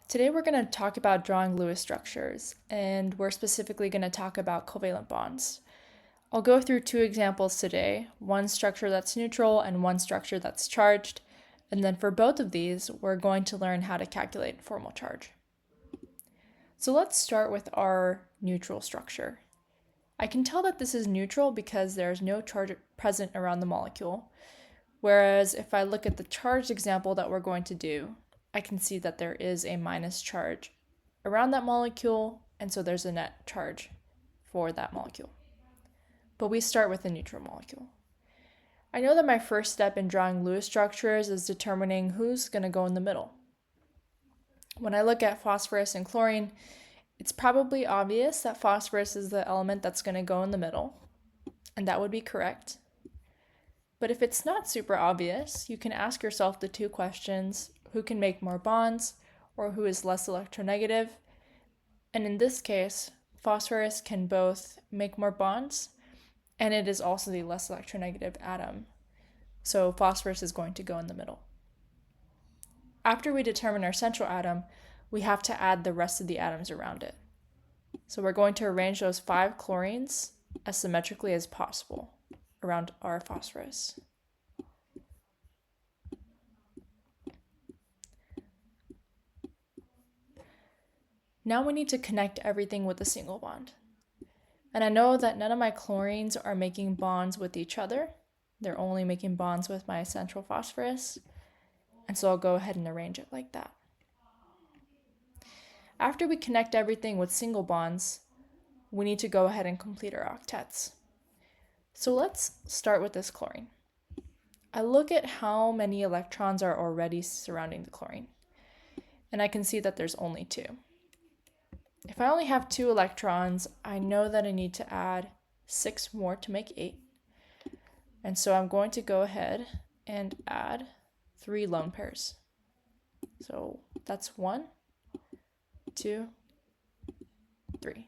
Today we're going to talk about drawing Lewis structures, and we're specifically going to talk about covalent bonds. I'll go through two examples today, one structure that's neutral and one structure that's charged, and then for both of these, we're going to learn how to calculate formal charge. So let's start with our neutral structure. I can tell that this is neutral because there's no charge present around the molecule, whereas if I look at the charged example that we're going to do, I can see that there is a minus charge around that molecule, and so there's a net charge for that molecule. But we start with a neutral molecule. I know that my first step in drawing Lewis structures is determining who's going to go in the middle. When I look at phosphorus and chlorine, it's probably obvious that phosphorus is the element that's going to go in the middle, and that would be correct. But if it's not super obvious, you can ask yourself the two questions: who can make more bonds, or who is less electronegative? And in this case, phosphorus can both make more bonds, and it is also the less electronegative atom. So phosphorus is going to go in the middle. After we determine our central atom, we have to add the rest of the atoms around it. So we're going to arrange those 5 chlorines as symmetrically as possible around our phosphorus. Now we need to connect everything with a single bond. And I know that none of my chlorines are making bonds with each other. They're only making bonds with my central phosphorus. And so I'll go ahead and arrange it like that. After we connect everything with single bonds, we need to go ahead and complete our octets. So let's start with this chlorine. I look at how many electrons are already surrounding the chlorine, and I can see that there's only 2. If I only have 2 electrons, I know that I need to add 6 more to make 8. And so I'm going to go ahead and add 3 lone pairs. So that's 1, 2, 3.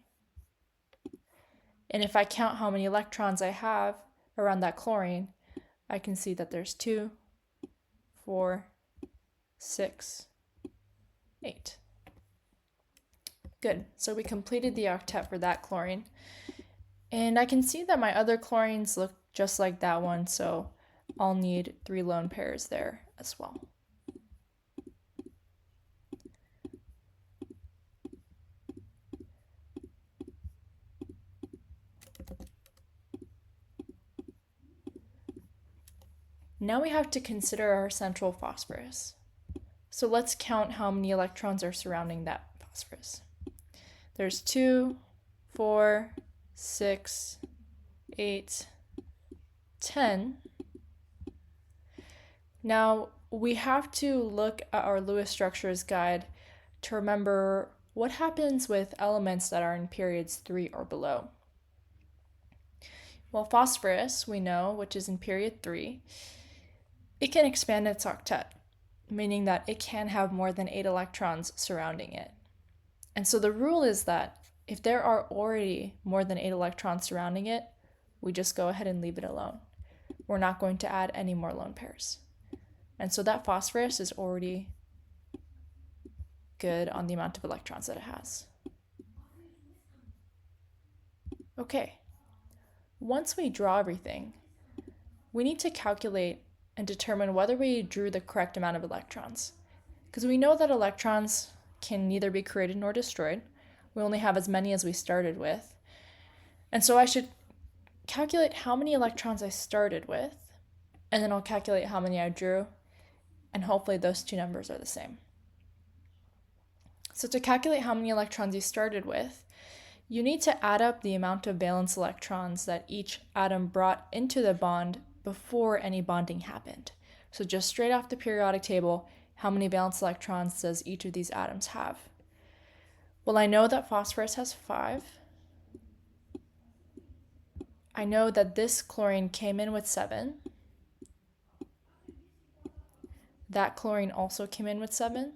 And if I count how many electrons I have around that chlorine, I can see that there's 2, 4, 6, 8. Good, so we completed the octet for that chlorine. And I can see that my other chlorines look just like that one, so I'll need 3 lone pairs there as well. Now we have to consider our central phosphorus. So let's count how many electrons are surrounding that phosphorus. There's 2, 4, 6, 8, 10. Now we have to look at our Lewis structures guide to remember what happens with elements that are in periods 3 or below. Well, phosphorus, we know, which is in period 3, it can expand its octet, meaning that it can have more than 8 electrons surrounding it. And so the rule is that if there are already more than 8 electrons surrounding it, we just go ahead and leave it alone. We're not going to add any more lone pairs. And so that phosphorus is already good on the amount of electrons that it has. Okay, once we draw everything, we need to calculate and determine whether we drew the correct amount of electrons. Because we know that electrons can neither be created nor destroyed. We only have as many as we started with. And so I should calculate how many electrons I started with, and then I'll calculate how many I drew, and hopefully those two numbers are the same. So to calculate how many electrons you started with, you need to add up the amount of valence electrons that each atom brought into the bond before any bonding happened. So just straight off the periodic table, how many valence electrons does each of these atoms have? Well, I know that phosphorus has 5. I know that this chlorine came in with 7. That chlorine also came in with 7,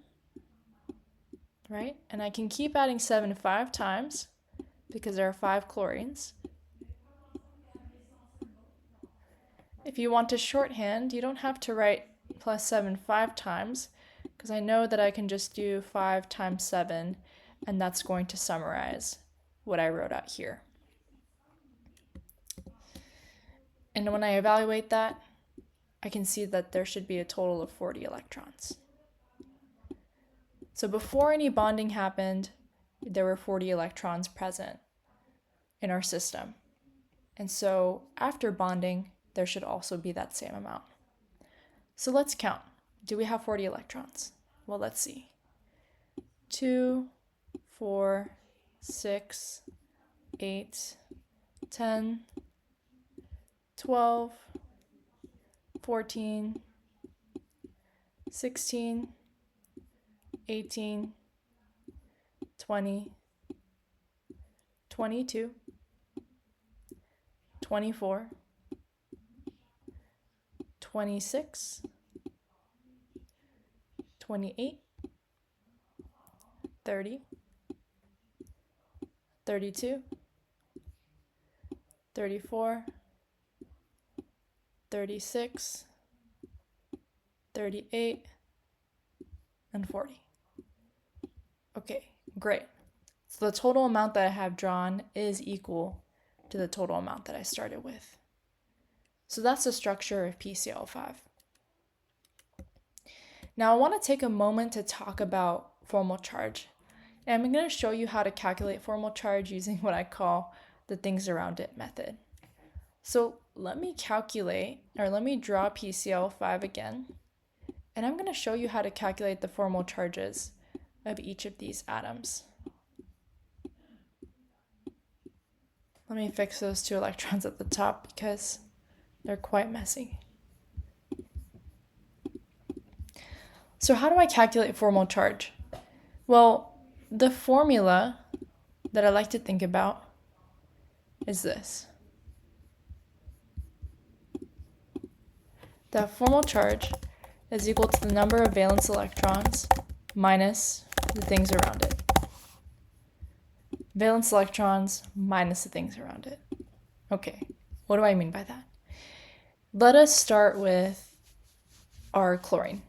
right? And I can keep adding 7 5 times because there are 5 chlorines. If you want to shorthand, you don't have to write plus 7 5 times, because I know that I can just do 5 times 7, and that's going to summarize what I wrote out here. And when I evaluate that, I can see that there should be a total of 40 electrons. So before any bonding happened, there were 40 electrons present in our system. And so after bonding, there should also be that same amount. So let's count. Do we have 40 electrons? Well, let's see. 2, 4, 6, 8, 10, 12, 14, 16, 18, 20, 22, 24, 26, 28, 30, 32, 34, 36, 38, and 40. Okay, great. So the total amount that I have drawn is equal to the total amount that I started with. So that's the structure of PCl5. Now I want to take a moment to talk about formal charge. And I'm going to show you how to calculate formal charge using what I call the things around it method. So let me draw PCl5 again, and I'm going to show you how to calculate the formal charges of each of these atoms. Let me fix those 2 electrons at the top because they're quite messy. So how do I calculate formal charge? Well, the formula that I like to think about is this. That formal charge is equal to the number of valence electrons minus the things around it. Valence electrons minus the things around it. Okay, what do I mean by that? Let us start with our chlorine.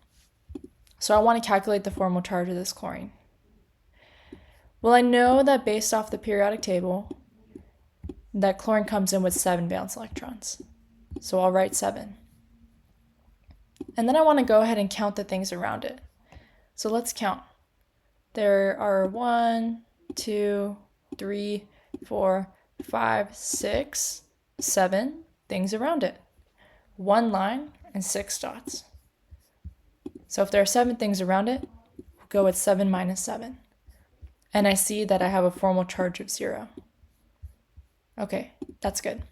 So I want to calculate the formal charge of this chlorine. Well, I know that based off the periodic table, that chlorine comes in with 7 valence electrons. So I'll write 7. And then I want to go ahead and count the things around it. So let's count. There are 1, 2, 3, 4, 5, 6, 7 things around it. 1 line and 6 dots. So if there are 7 things around it, we'll go with 7 minus 7. And I see that I have a formal charge of 0. Okay, that's good.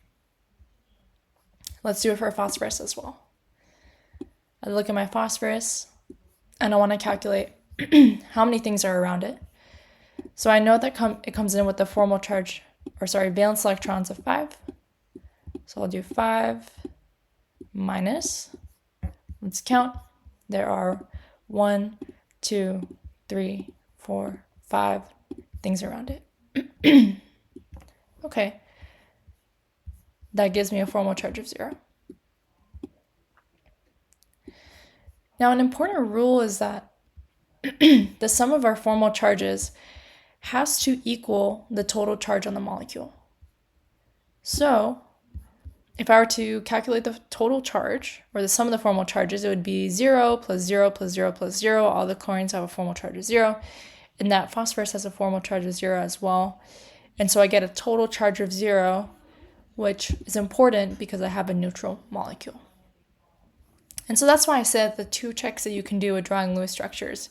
Let's do it for phosphorus as well. I look at my phosphorus, and I want to calculate how many things are around it. So I know that it comes in with the formal charge, valence electrons of 5. So I'll do 5 minus, let's count. There are 1, 2, 3, 4, 5 things around it. Okay. That gives me a formal charge of 0. Now, an important rule is that the sum of our formal charges has to equal the total charge on the molecule. So, if I were to calculate the total charge, or the sum of the formal charges, it would be 0 plus 0 plus 0 plus 0. All the chlorines have a formal charge of 0, and that phosphorus has a formal charge of 0 as well. And so I get a total charge of 0, which is important because I have a neutral molecule. And so that's why I said the 2 checks that you can do with drawing Lewis structures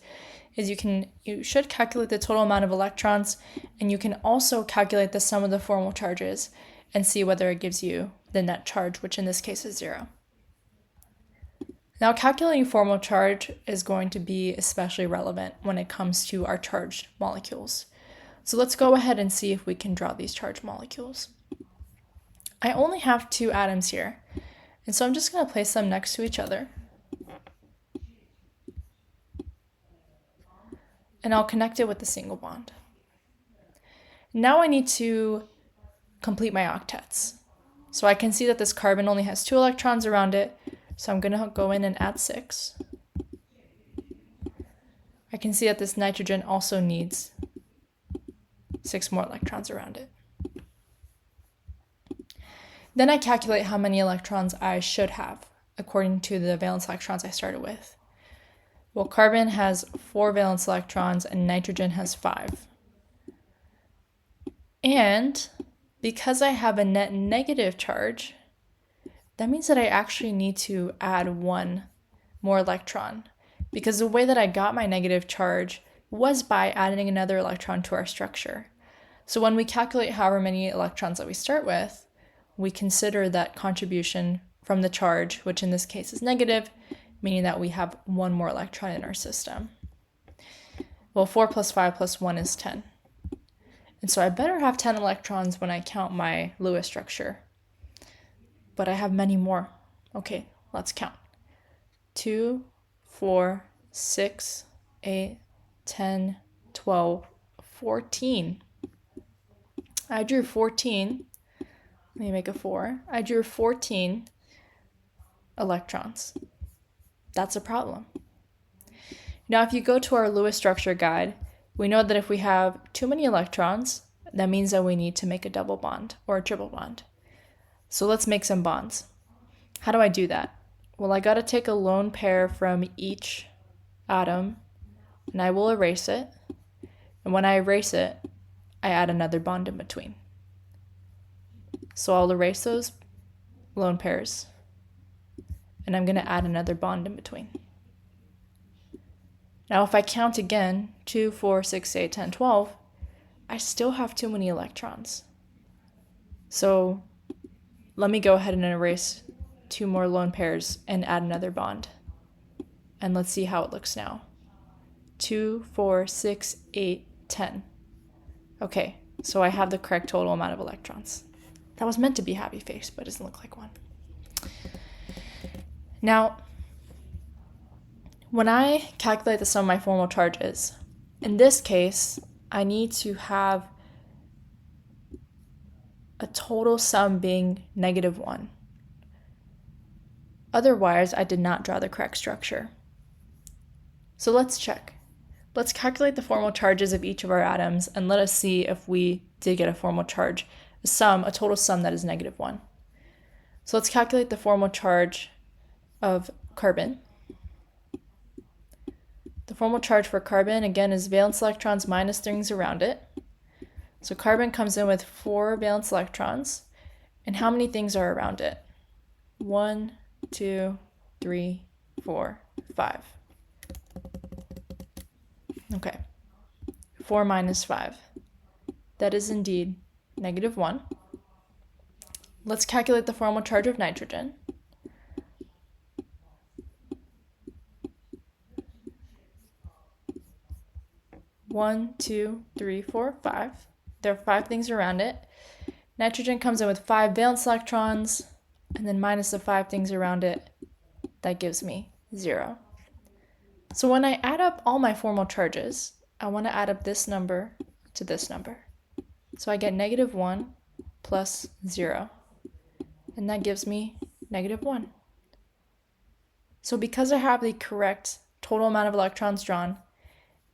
is you should calculate the total amount of electrons, and you can also calculate the sum of the formal charges and see whether it gives you the net charge, which in this case is 0. Now, calculating formal charge is going to be especially relevant when it comes to our charged molecules. So let's go ahead and see if we can draw these charged molecules. I only have 2 atoms here, and so I'm just going to place them next to each other. And I'll connect it with a single bond. Now I need to complete my octets. So I can see that this carbon only has 2 electrons around it, so I'm going to go in and add 6. I can see that this nitrogen also needs 6 more electrons around it. Then I calculate how many electrons I should have according to the valence electrons I started with. Well, carbon has 4 valence electrons and nitrogen has 5. And because I have a net negative charge, that means that I actually need to add 1 more electron, because the way that I got my negative charge was by adding another electron to our structure. So when we calculate however many electrons that we start with, we consider that contribution from the charge, which in this case is negative, meaning that we have 1 more electron in our system. Well, 4 plus 5 plus 1 is 10. And so I better have 10 electrons when I count my Lewis structure. But I have many more. Okay, let's count. 2, 4, 6, 8, 10, 12, 14. I drew 14. Let me make a 4. I drew 14 electrons. That's a problem. Now, if you go to our Lewis structure guide, we know that if we have too many electrons, that means that we need to make a double bond or a triple bond. So let's make some bonds. How do I do that? Well, I got to take a lone pair from each atom, and I will erase it. And when I erase it, I add another bond in between. So I'll erase those lone pairs, and I'm going to add another bond in between. Now, if I count again, 2, 4, 6, 8, 10, 12, I still have too many electrons. So let me go ahead and erase 2 more lone pairs and add another bond. And let's see how it looks now. 2, 4, 6, 8, 10. Okay, so I have the correct total amount of electrons. That was meant to be happy face, but it doesn't look like one. Now, when I calculate the sum of my formal charges, in this case, I need to have a total sum being -1. Otherwise, I did not draw the correct structure. So let's check. Let's calculate the formal charges of each of our atoms and let us see if we did get a formal charge, a total sum that is -1. So let's calculate the formal charge of carbon. The formal charge for carbon, again, is valence electrons minus things around it. So carbon comes in with 4 valence electrons. And how many things are around it? 1, 2, 3, 4, 5. Okay. 4 minus 5. That is indeed -1. Let's calculate the formal charge of nitrogen. One, 2, 3, 4, 5. There are 5 things around it. Nitrogen comes in with 5 valence electrons, and then minus the 5 things around it, that gives me 0. So when I add up all my formal charges, I want to add up this number to this number. So I get -1 plus 0, and that gives me -1. So because I have the correct total amount of electrons drawn,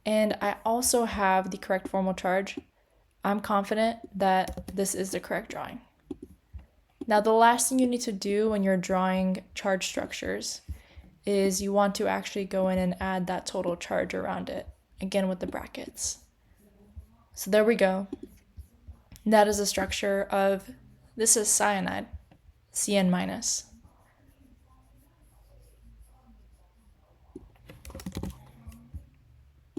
and I also have the correct formal charge, I'm confident that this is the correct drawing. Now, the last thing you need to do when you're drawing charge structures is you want to actually go in and add that total charge around it, again with the brackets. So there we go. That is a structure of, this is cyanide, Cn-.